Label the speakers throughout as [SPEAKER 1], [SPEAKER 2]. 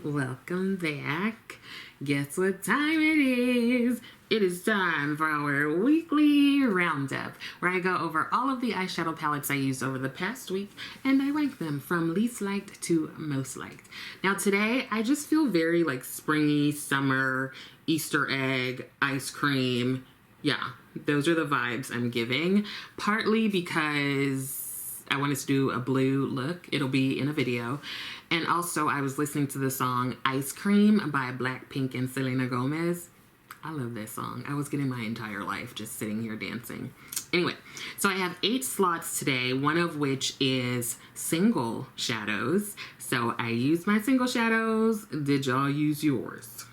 [SPEAKER 1] welcome back. Guess what time it is? It is time for our weekly roundup, where I go over all of the eyeshadow palettes I used over the past week and I rank them from least liked to most liked. Now today, I just feel very like springy, summer, Easter egg, ice cream. Yeah, those are the vibes I'm giving. Partly because I wanted to do a blue look. It'll be in a video. And also I was listening to the song Ice Cream by Blackpink and Selena Gomez. I love this song. I was getting my entire life just sitting here dancing. Anyway, so I have 8 slots today, one of which is single shadows. So I used my single shadows. Did y'all use yours?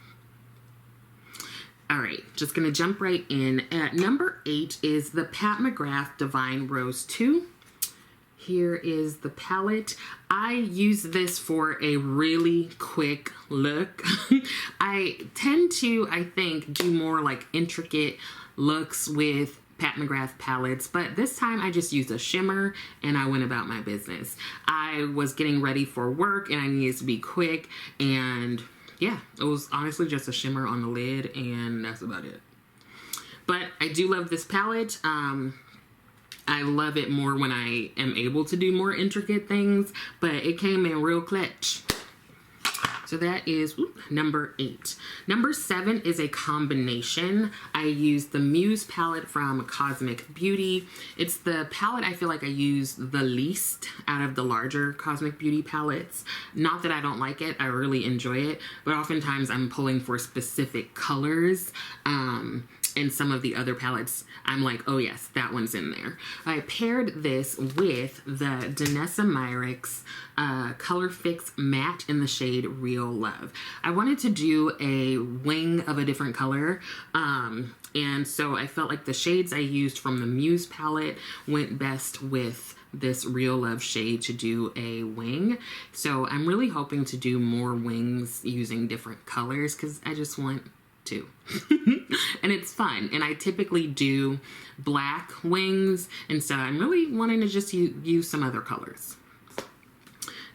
[SPEAKER 1] All right, just gonna jump right in. At number 8 is the Pat McGrath Divine Rose 2. Here is the palette. I use this for a really quick look. I tend to, I think, do more like intricate looks with Pat McGrath palettes, but this time I just used a shimmer and I went about my business. I was getting ready for work and I needed to be quick, and yeah, it was honestly just a shimmer on the lid and that's about it. But I do love this palette. I love it more when I am able to do more intricate things, but it came in real clutch. So that is number 8. Number 7 is a combination. I used the Muse palette from Cosmic Beauty. It's the palette I feel like I use the least out of the larger Cosmic Beauty palettes. Not that I don't like it, I really enjoy it, but oftentimes I'm pulling for specific colors. And some of the other palettes, I'm like, oh yes, that one's in there. I paired this with the Danessa Myricks Colorfix Matte in the shade Real Love. I wanted to do a wing of a different color, and so I felt like the shades I used from the Muse palette went best with this Real Love shade to do a wing. So I'm really hoping to do more wings using different colors because I just want to. And it's fun, and I typically do black wings, and so I'm really wanting to just use some other colors.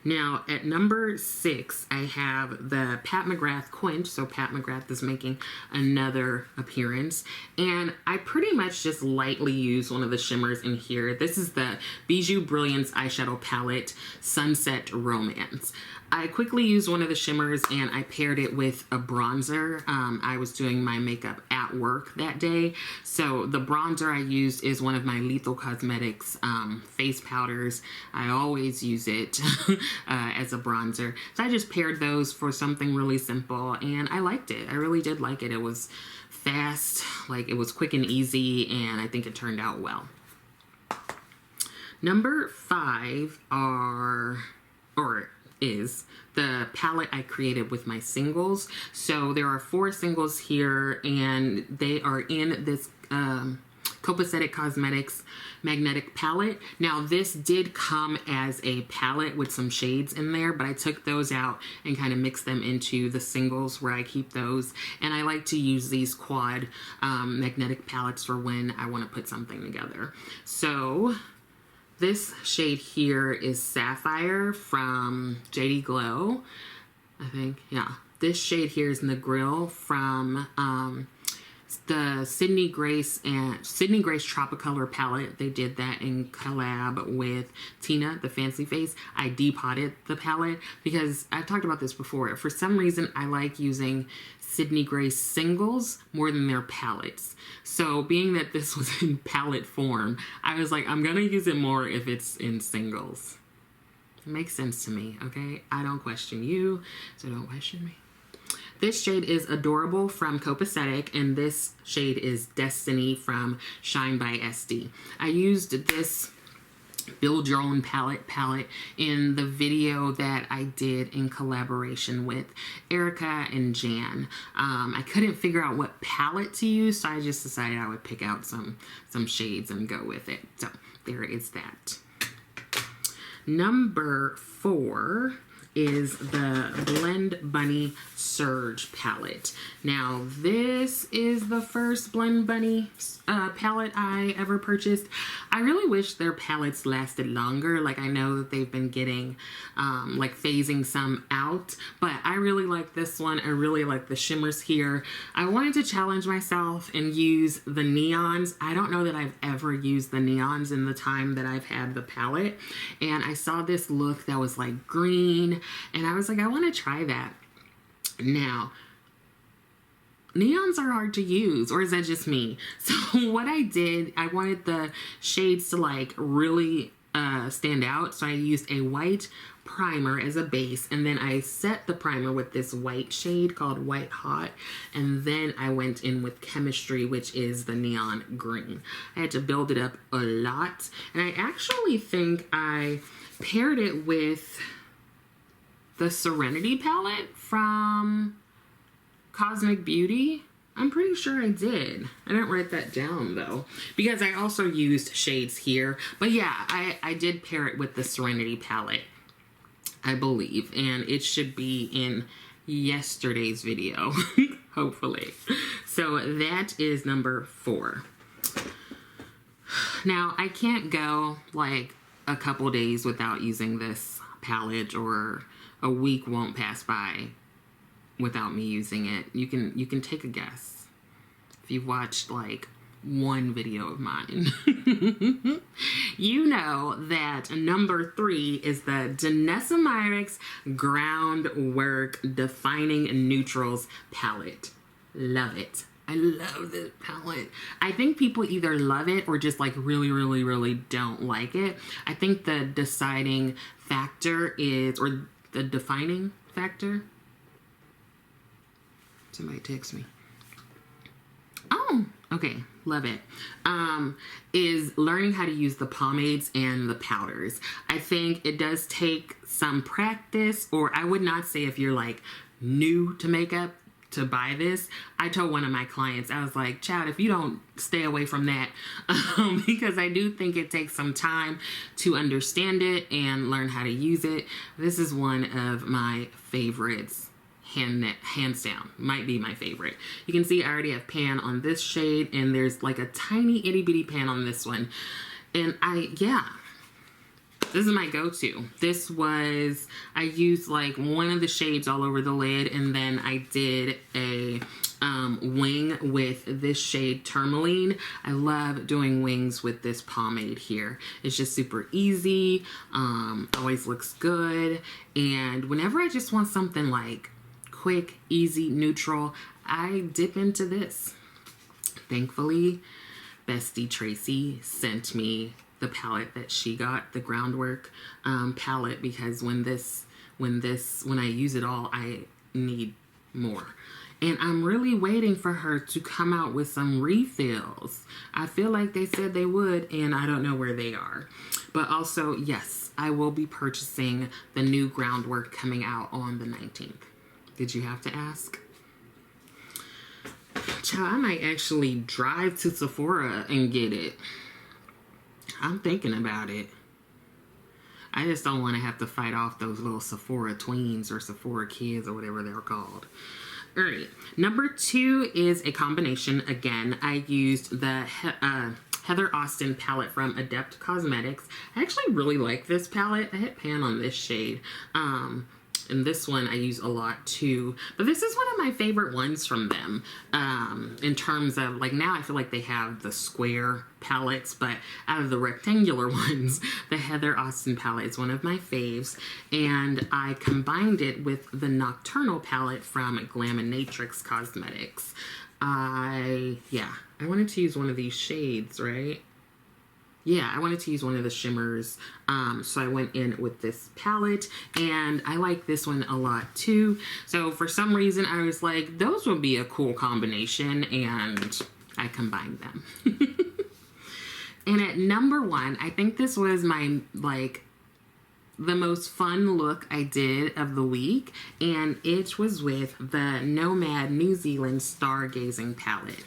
[SPEAKER 1] Now at number 6 I have the Pat McGrath Quench. So Pat McGrath is making another appearance, and I pretty much just lightly use one of the shimmers in here. This is the Bijou Brilliance eyeshadow palette Sunset Romance. I quickly used one of the shimmers and I paired it with a bronzer. I was doing my makeup at work that day. So the bronzer I used is one of my Lethal Cosmetics face powders. I always use it as a bronzer. So I just paired those for something really simple, and I liked it. I really did like it. It was fast, like it was quick and easy, and I think it turned out well. Number 5 is the palette I created with my singles. So there are 4 singles here, and they are in this Copacetic Cosmetics Magnetic palette. Now this did come as a palette with some shades in there, but I took those out and kind of mixed them into the singles where I keep those. And I like to use these quad magnetic palettes for when I want to put something together. So this shade here is Sapphire from JD Glow, I think. Yeah, this shade here is Negril from the Sydney Grace Tropicolor palette. They did that in collab with Tina, the Fancy Face. I depotted the palette because I've talked about this before. For some reason, I like using Sydney Grace singles more than their palettes. So being that this was in palette form, I was like, I'm gonna use it more if it's in singles. It makes sense to me, okay? I don't question you, so don't question me. This shade is Adorable from Copacetic, and this shade is Destiny from Shine by SD. I used this Build Your Own palette in the video that I did in collaboration with Erica and Jan. I couldn't figure out what palette to use, so I just decided I would pick out some shades and go with it. So there is that. Number 4 is the Blend Bunny Surge palette. Now, this is the first Blend Bunny palette I ever purchased. I really wish their palettes lasted longer. Like, I know that they've been getting, like, phasing some out, but I really like this one. I really like the shimmers here. I wanted to challenge myself and use the neons. I don't know that I've ever used the neons in the time that I've had the palette, and I saw this look that was like green, and I was like, I want to try that. Now, neons are hard to use, or is that just me? So what I did, I wanted the shades to like really stand out, so I used a white primer as a base, and then I set the primer with this white shade called White Hot, and then I went in with Chemistry, which is the neon green. I had to build it up a lot, and I actually think I paired it with the Serenity palette from Cosmic Beauty. I'm pretty sure I did. I didn't write that down though, because I also used shades here. But yeah, I did pair it with the Serenity palette, I believe, and it should be in yesterday's video, hopefully. So that is number 4. Now, I can't go like a couple days without using this palette, or a week won't pass by without me using it. You can take a guess if you've watched like one video of mine. You know that number 3 is the Danessa Myricks Groundwork Defining Neutrals palette. Love it. I love this palette. I think people either love it or just like really, really, really don't like it. I think the deciding factor is, or the defining factor. Somebody text me. Oh, okay. Love it. Is learning how to use the pomades and the powders. I think it does take some practice, or I would not say if you're like new to makeup to buy this. I told one of my clients, I was like, Chad, if you don't stay away from that, because I do think it takes some time to understand it and learn how to use it. This is one of my favorites. Hands down, might be my favorite. You can see I already have pan on this shade, and there's like a tiny itty bitty pan on this one. And this is my go-to. This was, I used like one of the shades all over the lid, and then I did a wing with this shade Tourmaline. I love doing wings with this pomade here. It's just super easy, always looks good, and whenever I just want something like quick, easy, neutral, I dip into this. Thankfully, Bestie Tracy sent me the palette that she got, the Groundwork palette, because when I use it all, I need more. And I'm really waiting for her to come out with some refills. I feel like they said they would, and I don't know where they are. But also, yes, I will be purchasing the new Groundwork coming out on the 19th. Did you have to ask? Child, I might actually drive to Sephora and get it. I'm thinking about it. I just don't want to have to fight off those little Sephora tweens or Sephora kids or whatever they're called. All right, number 2 is a combination. Again, I used the Heather Austin palette from Adept Cosmetics. I actually really like this palette. I hit pan on this shade. And this one I use a lot too. But this is one of my favorite ones from them. In terms of, like, now I feel like they have the square palettes, but out of the rectangular ones, the Heather Austin palette is one of my faves. And I combined it with the Nocturnal palette from Glaminatrix Cosmetics. I wanted to use one of these shades, right? Yeah, I wanted to use one of the shimmers, so I went in with this palette, and I like this one a lot too. So for some reason, I was like, those would be a cool combination, and I combined them. And at number 1, I think this was my, like, the most fun look I did of the week, and it was with the Nomad New Zealand Stargazing palette.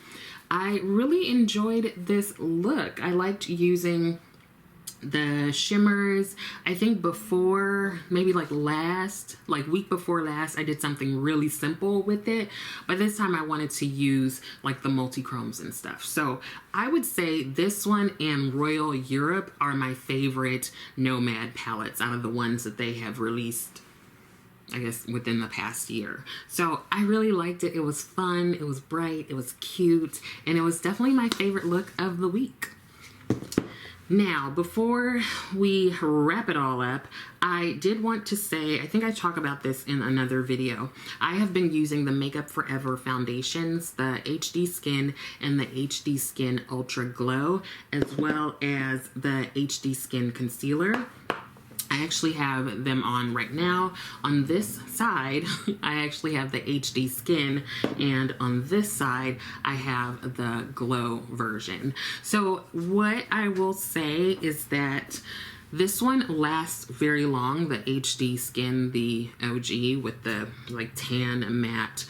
[SPEAKER 1] I really enjoyed this look. I liked using The shimmers, I think before, maybe like week before last, I did something really simple with it. But this time I wanted to use like the multi-chromes and stuff. So I would say this one and Royal Europe are my favorite Nomad palettes out of the ones that they have released, I guess, within the past year. So I really liked it. It was fun, it was bright, it was cute, and it was definitely my favorite look of the week. Now, before we wrap it all up, I did want to say, I think I talk about this in another video. I have been using the Makeup Forever foundations, the HD Skin and the HD Skin Ultra Glow, as well as the HD Skin Concealer. I actually have them on right now. On this side, I actually have the HD Skin, and on this side, I have the Glow version. So what I will say is that this one lasts very long, the HD Skin, the OG with the like tan matte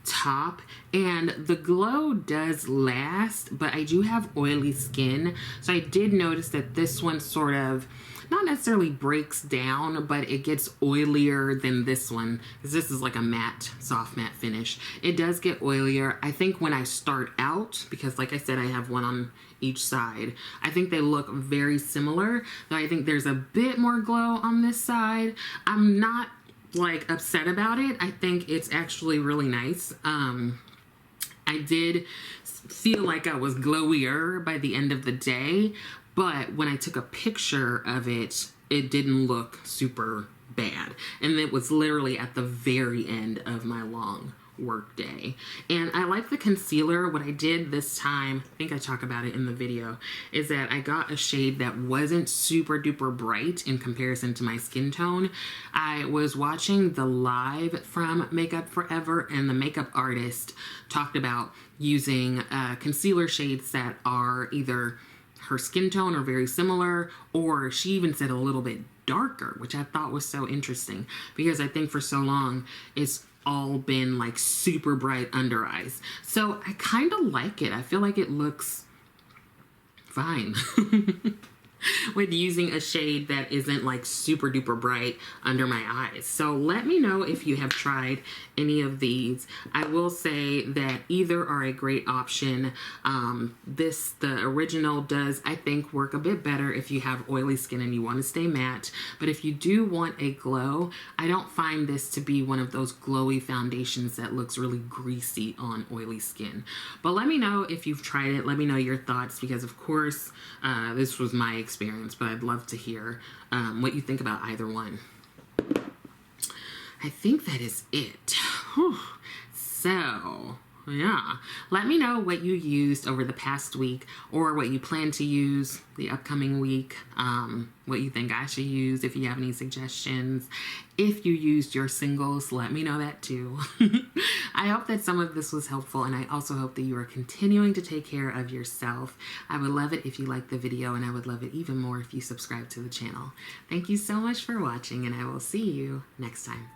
[SPEAKER 1] top, and the Glow does last, but I do have oily skin, so I did notice that this one sort of not necessarily breaks down, but it gets oilier than this one, because this is like a matte, soft matte finish. It does get oilier. I think when I start out, because like I said, I have one on each side, I think they look very similar, though I think there's a bit more glow on this side. I'm not like upset about it. I think it's actually really nice. I did feel like I was glowier by the end of the day, but when I took a picture of it, it didn't look super bad. And it was literally at the very end of my long work day. And I like the concealer. What I did this time, I think I talk about it in the video, is that I got a shade that wasn't super duper bright in comparison to my skin tone. I was watching the live from Makeup Forever, and the makeup artist talked about using concealer shades that are either her skin tone or very similar, or she even said a little bit darker, which I thought was so interesting, because I think for so long it's all been like super bright under eyes. So I kind of like it. I feel like it looks fine with using a shade that isn't like super duper bright under my eyes. So let me know if you have tried any of these. I will say that either are a great option. The original does, I think, work a bit better if you have oily skin and you want to stay matte. But if you do want a glow, I don't find this to be one of those glowy foundations that looks really greasy on oily skin. But let me know if you've tried it. Let me know your thoughts, because of course, this was my experience, but I'd love to hear what you think about either one. I think that is it. Whew. So, yeah. Let me know what you used over the past week, or what you plan to use the upcoming week, what you think I should use, if you have any suggestions. If you used your singles, let me know that too. I hope that some of this was helpful, and I also hope that you are continuing to take care of yourself. I would love it if you liked the video, and I would love it even more if you subscribe to the channel. Thank you so much for watching, and I will see you next time.